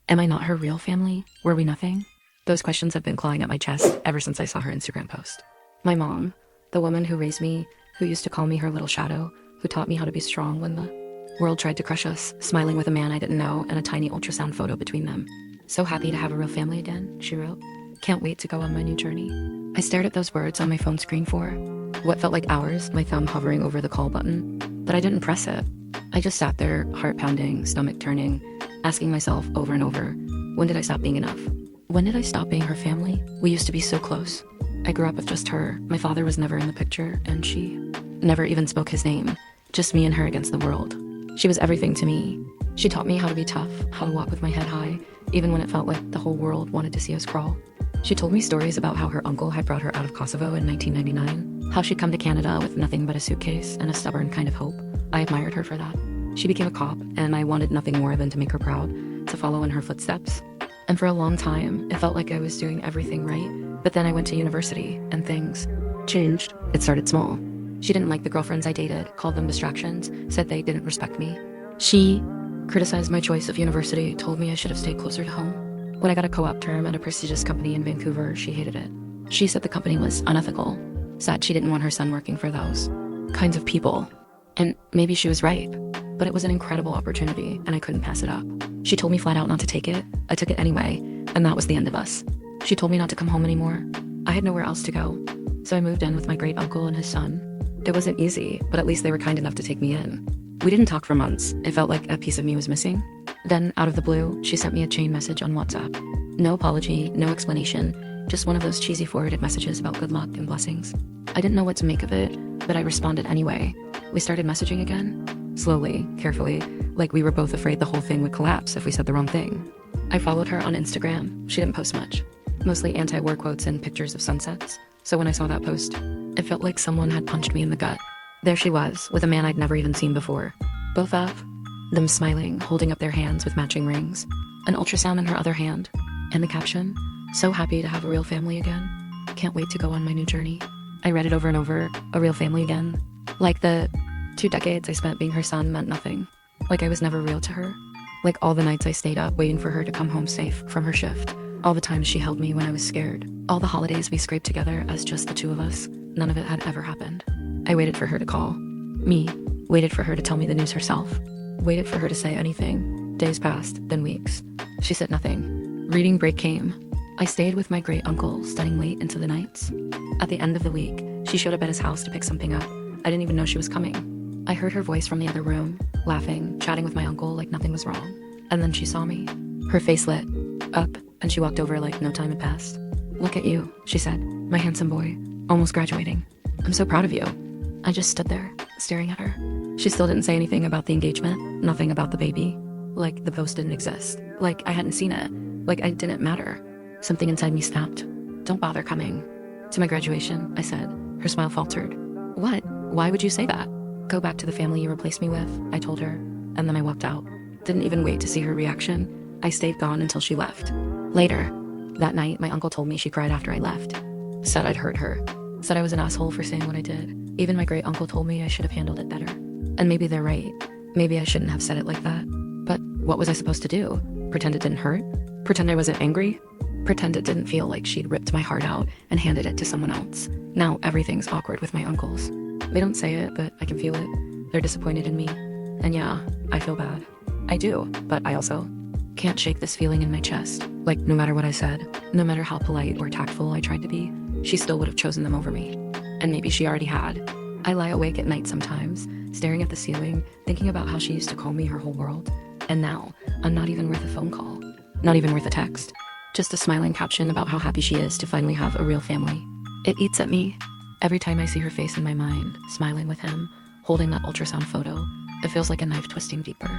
Am I not her real family? Were we nothing? Those questions have been clawing at my chest ever since I saw her Instagram post. My mom, the woman who raised me, who used to call me her little shadow, who taught me how to be strong when the world tried to crush us, smiling with a man I didn't know and a tiny ultrasound photo between them. So happy to have a real family again, she wrote. Can't wait to go on my new journey. I stared at those words on my phone screen for what felt like hours, my thumb hovering over the call button, but I didn't press it. I just sat there, heart pounding, stomach turning, asking myself over and over, when did I stop being enough? When did I stop being her family? We used to be so close. I grew up with just her. My father was never in the picture, and she never even spoke his name. Just me and her against the world. She was everything to me. She taught me how to be tough, how to walk with my head high, even when it felt like the whole world wanted to see us crawl. She told me stories about how her uncle had brought her out of Kosovo in 1999, how she'd come to Canada with nothing but a suitcase and a stubborn kind of hope. I admired her for that. She became a cop, and I wanted nothing more than to make her proud, to follow in her footsteps. And for a long time, it felt like I was doing everything right, but then I went to university, and things changed. It started small. She didn't like the girlfriends I dated, called them distractions, said they didn't respect me. She criticized my choice of university, told me I should have stayed closer to home. When I got a co-op term at a prestigious company in Vancouver, she hated it. She said the company was unethical, said she didn't want her son working for those kinds of people. And maybe she was right, but it was an incredible opportunity and I couldn't pass it up. She told me flat out not to take it. I took it anyway, and that was the end of us. She told me not to come home anymore. I had nowhere else to go, so I moved in with my great uncle and his son. It wasn't easy, but at least they were kind enough to take me in. We didn't talk for months. It felt like a piece of me was missing. Then, out of the blue, she sent me a chain message on WhatsApp. No apology, no explanation, just one of those cheesy forwarded messages about good luck and blessings. I didn't know what to make of it, but I responded anyway. We started messaging again, slowly, carefully, like we were both afraid the whole thing would collapse if we said the wrong thing. I followed her on Instagram. She didn't post much, mostly anti-war quotes and pictures of sunsets. So when I saw that post, it felt like someone had punched me in the gut. There she was, with a man I'd never even seen before. Both of them smiling, holding up their hands with matching rings, an ultrasound in her other hand, and the caption, so happy to have a real family again. Can't wait to go on my new journey. I read it over and over, a real family again. Like the 2 decades I spent being her son meant nothing. Like I was never real to her. Like all the nights I stayed up waiting for her to come home safe from her shift. All the times she held me when I was scared. All the holidays we scraped together as just the two of us. None of it had ever happened. I waited for her to call. Me. Waited for her to tell me the news herself. Waited for her to say anything. Days passed, then weeks. She said nothing. Reading break came. I stayed with my great uncle, studying late into the nights. At the end of the week, she showed up at his house to pick something up. I didn't even know she was coming. I heard her voice from the other room, laughing, chatting with my uncle like nothing was wrong. And then she saw me. Her face lit up, and she walked over like no time had passed. Look at you, she said, my handsome boy, almost graduating. I'm so proud of you. I just stood there, staring at her. She still didn't say anything about the engagement, nothing about the baby. Like the post didn't exist. Like I hadn't seen it. Like I didn't matter. Something inside me snapped. Don't bother coming. To my graduation, I said. Her smile faltered. What? Why would you say that? Go back to the family you replaced me with, I told her. And then I walked out. Didn't even wait to see her reaction. I stayed gone until she left. Later, that night, my uncle told me she cried after I left. Said I'd hurt her. Said I was an asshole for saying what I did. Even my great uncle told me I should have handled it better. And maybe they're right. Maybe I shouldn't have said it like that. But what was I supposed to do? Pretend it didn't hurt? Pretend I wasn't angry? Pretend it didn't feel like she'd ripped my heart out and handed it to someone else. Now everything's awkward with my uncles. They don't say it, but I can feel it. They're disappointed in me. And yeah, I feel bad. I do, but I also can't shake this feeling in my chest. Like no matter what I said, no matter how polite or tactful I tried to be, she still would have chosen them over me. And maybe she already had. I lie awake at night sometimes, staring at the ceiling, thinking about how she used to call me her whole world. And now, I'm not even worth a phone call. Not even worth a text. Just a smiling caption about how happy she is to finally have a real family. It eats at me. Every time I see her face in my mind, smiling with him, holding that ultrasound photo, it feels like a knife twisting deeper.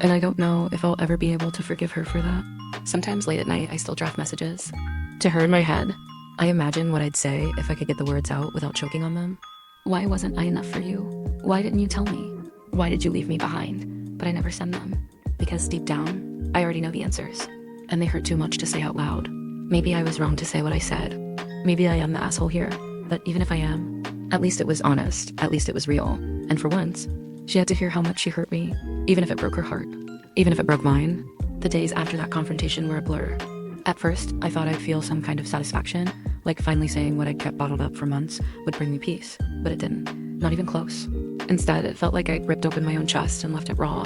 And I don't know if I'll ever be able to forgive her for that. Sometimes late at night, I still draft messages. To her in my head, I imagine what I'd say if I could get the words out without choking on them. Why wasn't I enough for you? Why didn't you tell me? Why did you leave me behind? But I never send them. Because deep down, I already know the answers. And they hurt too much to say out loud. Maybe I was wrong to say what I said. Maybe I am the asshole here. But even if I am, at least it was honest. At least it was real. And for once, she had to hear how much she hurt me. Even if it broke her heart. Even if it broke mine. The days after that confrontation were a blur. At first, I thought I'd feel some kind of satisfaction, like finally saying what I'd kept bottled up for months would bring me peace, but it didn't. Not even close. Instead, it felt like I'd ripped open my own chest and left it raw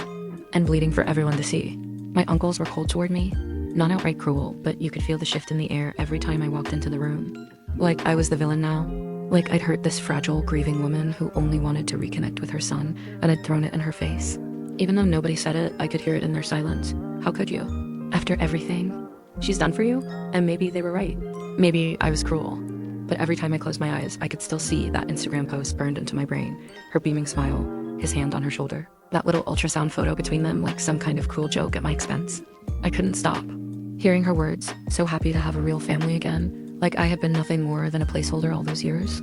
and bleeding for everyone to see. My uncles were cold toward me, not outright cruel, but you could feel the shift in the air every time I walked into the room. Like I was the villain now. Like I'd hurt this fragile, grieving woman who only wanted to reconnect with her son, and I'd thrown it in her face. Even though nobody said it, I could hear it in their silence. How could you? After everything she's done for you? And maybe they were right. Maybe I was cruel. But every time I closed my eyes, I could still see that Instagram post burned into my brain. Her beaming smile, his hand on her shoulder. That little ultrasound photo between them, like some kind of cruel joke at my expense. I couldn't stop. Hearing her words, so happy to have a real family again, like I had been nothing more than a placeholder all those years.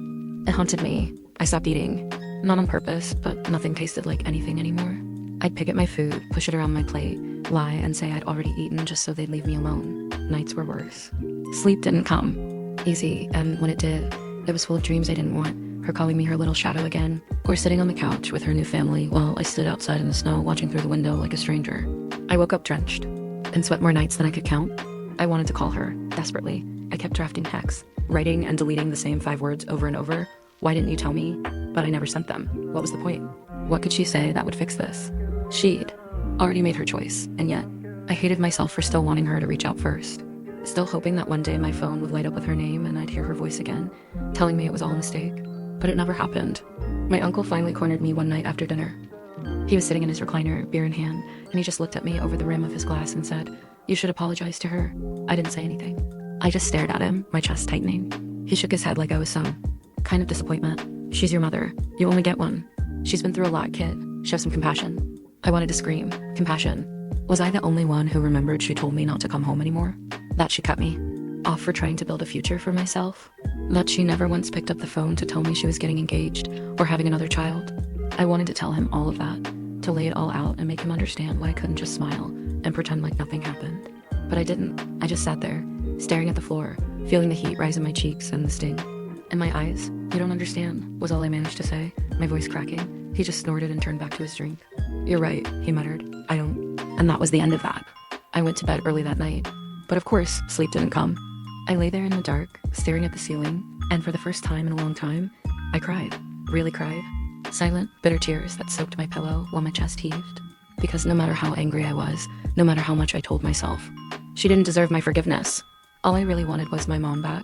It haunted me. I stopped eating. Not on purpose, but nothing tasted like anything anymore. I'd pick at my food, push it around my plate, lie and say I'd already eaten just so they'd leave me alone. Nights were worse. Sleep didn't come easy, and when it did, it was full of dreams I didn't want. Her calling me her little shadow again, or sitting on the couch with her new family while I stood outside in the snow watching through the window like a stranger. I woke up drenched and sweat more nights than I could count. I wanted to call her, desperately. I kept drafting texts, writing and deleting the same 5 words over and over. Why didn't you tell me? But I never sent them. What was the point? What could she say that would fix this? She'd already made her choice, and yet I hated myself for still wanting her to reach out first. Still hoping that one day my phone would light up with her name and I'd hear her voice again, telling me it was all a mistake. But it never happened. My uncle finally cornered me one night after dinner. He was sitting in his recliner, beer in hand, and he just looked at me over the rim of his glass and said, "You should apologize to her." I didn't say anything. I just stared at him, my chest tightening. He shook his head like I was some kind of disappointment. "She's your mother. You only get one. She's been through a lot, kid. Show some compassion." I wanted to scream. Compassion. Was I the only one who remembered she told me not to come home anymore? That she cut me off for trying to build a future for myself? That she never once picked up the phone to tell me she was getting engaged or having another child? I wanted to tell him all of that, to lay it all out and make him understand why I couldn't just smile and pretend like nothing happened. But I didn't. I just sat there, staring at the floor, feeling the heat rise in my cheeks and the sting. In my eyes, "You don't understand," was all I managed to say, my voice cracking. He just snorted and turned back to his drink. "You're right," he muttered. "I don't." And that was the end of that. I went to bed early that night. But of course, sleep didn't come. I lay there in the dark, staring at the ceiling, and for the first time in a long time, I cried. Really cried. Silent, bitter tears that soaked my pillow while my chest heaved. Because no matter how angry I was, no matter how much I told myself, she didn't deserve my forgiveness. All I really wanted was my mom back.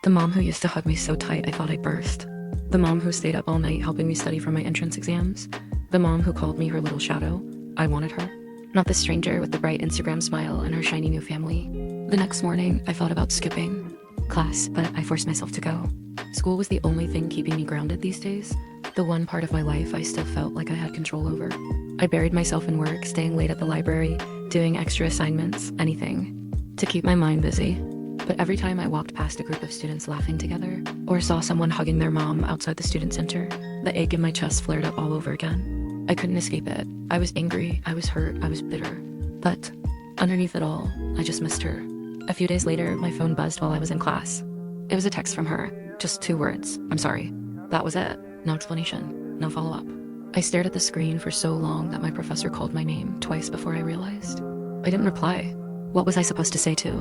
The mom who used to hug me so tight I thought I'd burst. The mom who stayed up all night helping me study for my entrance exams. The mom who called me her little shadow. I wanted her. Not the stranger with the bright Instagram smile and her shiny new family. The next morning, I thought about skipping class, but I forced myself to go. School was the only thing keeping me grounded these days. The one part of my life I still felt like I had control over. I buried myself in work, staying late at the library, doing extra assignments, anything, to keep my mind busy. But every time I walked past a group of students laughing together, or saw someone hugging their mom outside the student center, the ache in my chest flared up all over again. I couldn't escape it. I was angry, I was hurt, I was bitter. But underneath it all, I just missed her. A few days later, my phone buzzed while I was in class. It was a text from her, just 2 words, "I'm sorry." That was it. No explanation, no follow-up. I stared at the screen for so long that my professor called my name twice before I realized. I didn't reply. What was I supposed to say to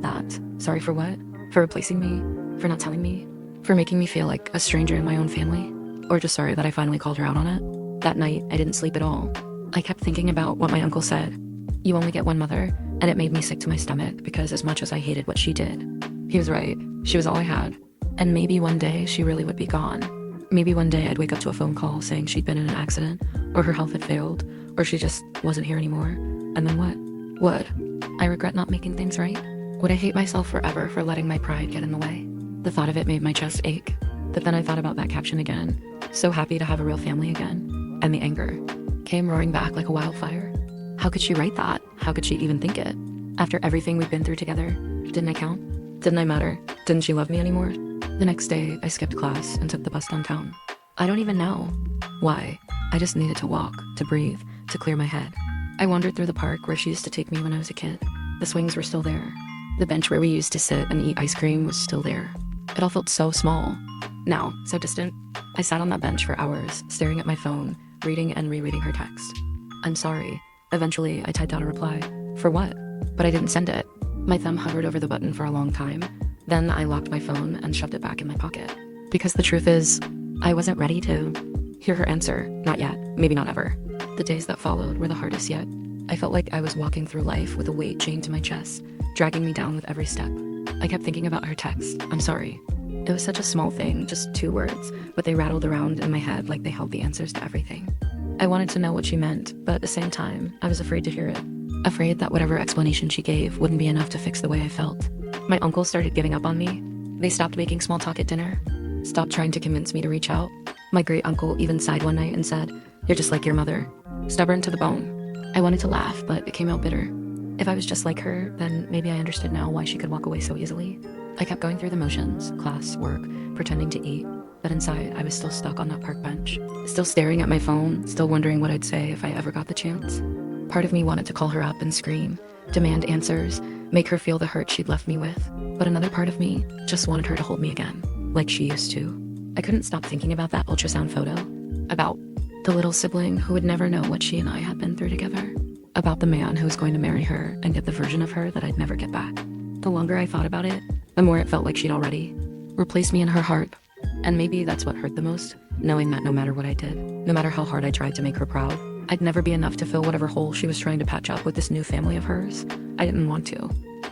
that? Sorry for what? For replacing me? For not telling me? For making me feel like a stranger in my own family? Or just sorry that I finally called her out on it? That night, I didn't sleep at all. I kept thinking about what my uncle said. "You only get one mother," and it made me sick to my stomach because as much as I hated what she did, he was right. She was all I had. And maybe one day she really would be gone. Maybe one day I'd wake up to a phone call saying she'd been in an accident, or her health had failed, or she just wasn't here anymore. And then what? Would I regret not making things right? Would I hate myself forever for letting my pride get in the way? The thought of it made my chest ache. But then I thought about that caption again. So happy to have a real family again. And the anger came roaring back like a wildfire. How could she write that? How could she even think it? After everything we've been through together, didn't I count? Didn't I matter? Didn't she love me anymore? The next day, I skipped class and took the bus downtown. I don't even know why. I just needed to walk, to breathe, to clear my head. I wandered through the park where she used to take me when I was a kid. The swings were still there. The bench where we used to sit and eat ice cream was still there. It all felt so small. Now, so distant. I sat on that bench for hours, staring at my phone, reading and rereading her text. "I'm sorry." Eventually, I typed out a reply. For what? but I didn't send it. My thumb hovered over the button for a long time. Then I locked my phone and shoved it back in my pocket. Because the truth is, I wasn't ready to hear her answer. Not yet, maybe not ever. The days that followed were the hardest yet. I felt like I was walking through life with a weight chained to my chest, dragging me down with every step. I kept thinking about her text, "I'm sorry." It was such a small thing, just 2 words, but they rattled around in my head like they held the answers to everything. I wanted to know what she meant, but at the same time, I was afraid to hear it. Afraid that whatever explanation she gave wouldn't be enough to fix the way I felt. My uncles started giving up on me. They stopped making small talk at dinner, stopped trying to convince me to reach out. My great uncle even sighed one night and said, "You're just like your mother, stubborn to the bone." I wanted to laugh, but it came out bitter. If I was just like her, then maybe I understood now why she could walk away so easily. I kept going through the motions, class, work, pretending to eat, but inside I was still stuck on that park bench, still staring at my phone, still wondering what I'd say if I ever got the chance. Part of me wanted to call her up and scream, demand answers, make her feel the hurt she'd left me with, but another part of me just wanted her to hold me again, like she used to. I couldn't stop thinking about that ultrasound photo, about the little sibling who would never know what she and I had been through together, about the man who was going to marry her and get the version of her that I'd never get back. The longer I thought about it, the more it felt like she'd already replaced me in her heart. And maybe that's what hurt the most, knowing that no matter what I did, no matter how hard I tried to make her proud, I'd never be enough to fill whatever hole she was trying to patch up with this new family of hers. I didn't want to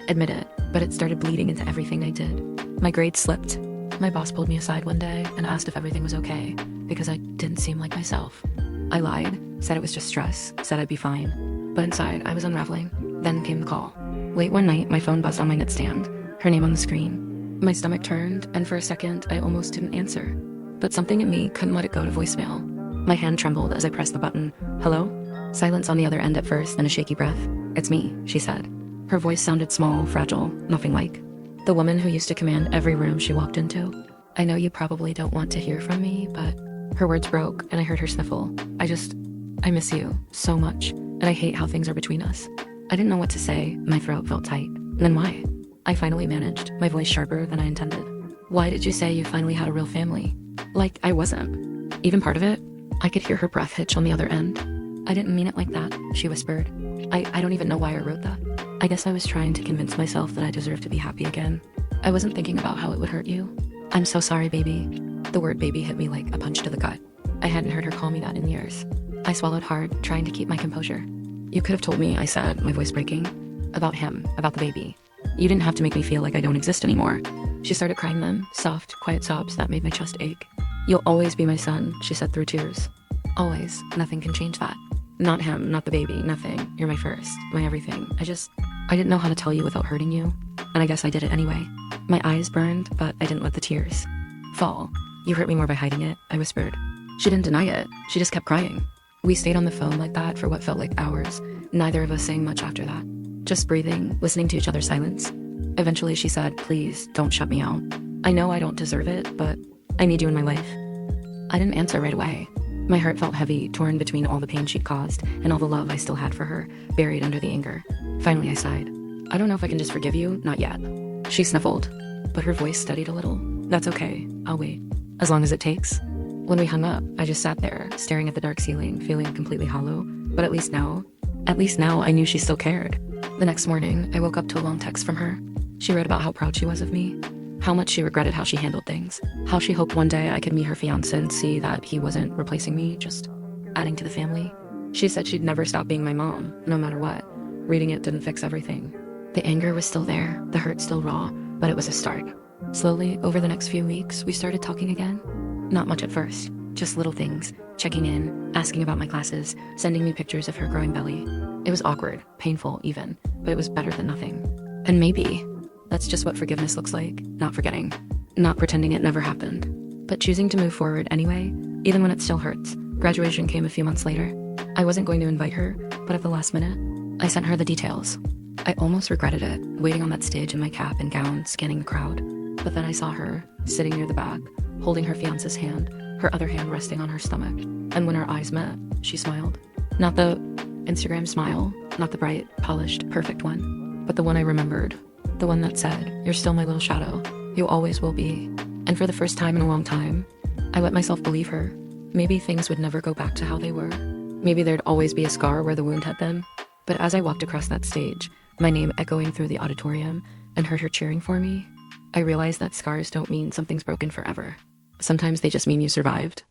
admit it, but it started bleeding into everything I did. My grades slipped. My boss pulled me aside one day and asked if everything was okay, because I didn't seem like myself. I lied, said it was just stress, said I'd be fine. But inside, I was unraveling. Then came the call. Late one night, my phone buzzed on my nightstand, her name on the screen. My stomach turned, and for a second, I almost didn't answer. But something in me couldn't let it go to voicemail. My hand trembled as I pressed the button. "Hello?" Silence on the other end at first, then a shaky breath. "It's me," she said. Her voice sounded small, fragile, nothing like the woman who used to command every room she walked into. "I know you probably don't want to hear from me, but..." Her words broke, and I heard her sniffle. I miss you so much, and I hate how things are between us." I didn't know what to say. My throat felt tight. Then why? I finally managed, my voice sharper than I intended. "Why did you say you finally had a real family?" Like I wasn't even part of it. I could hear her breath hitch on the other end. "I didn't mean it like that," she whispered. I don't even know why I wrote that. I guess I was trying to convince myself that I deserved to be happy again. I wasn't thinking about how it would hurt you. "I'm so sorry, baby." The word baby hit me like a punch to the gut. I hadn't heard her call me that in years. I swallowed hard, trying to keep my composure. "You could have told me," I said, my voice breaking. "About him, about the baby. You didn't have to make me feel like I don't exist anymore." She started crying then, soft, quiet sobs that made my chest ache. "You'll always be my son," she said through tears. "Always. Nothing can change that. Not him, not the baby, nothing. You're my first, my everything. I didn't know how to tell you without hurting you, and I guess I did it anyway." My eyes burned, but I didn't let the tears fall. "You hurt me more by hiding it," I whispered. She didn't deny it. She just kept crying. We stayed on the phone like that for what felt like hours, neither of us saying much after that. Just breathing, listening to each other's silence. Eventually she said, "Please, don't shut me out. I know I don't deserve it, but I need you in my life." I didn't answer right away. My heart felt heavy, torn between all the pain she'd caused and all the love I still had for her, buried under the anger. Finally I sighed. "I don't know if I can just forgive you, not yet." She sniffled, but her voice steadied a little. "That's okay, I'll wait. As long as it takes." When we hung up, I just sat there, staring at the dark ceiling, feeling completely hollow. But at least now I knew she still cared. The next morning, I woke up to a long text from her. She wrote about how proud she was of me, how much she regretted how she handled things, how she hoped one day I could meet her fiancé and see that he wasn't replacing me, just adding to the family. She said she'd never stop being my mom, no matter what. Reading it didn't fix everything. The anger was still there, the hurt still raw, but it was a start. Slowly, over the next few weeks, we started talking again. Not much at first, just little things, checking in, asking about my classes, sending me pictures of her growing belly. It was awkward, painful even, but it was better than nothing. And maybe that's just what forgiveness looks like, not forgetting, not pretending it never happened, but choosing to move forward anyway, even when it still hurts. Graduation came a few months later. I wasn't going to invite her, but at the last minute, I sent her the details. I almost regretted it, waiting on that stage in my cap and gown, scanning the crowd. But then I saw her, sitting near the back, holding her fiancé's hand, her other hand resting on her stomach. And when our eyes met, she smiled. Not the Instagram smile, not the bright, polished, perfect one, but the one I remembered. The one that said, "You're still my little shadow. You always will be." And for the first time in a long time, I let myself believe her. Maybe things would never go back to how they were. Maybe there'd always be a scar where the wound had been. But as I walked across that stage, my name echoing through the auditorium, and heard her cheering for me, I realized that scars don't mean something's broken forever. Sometimes they just mean you survived.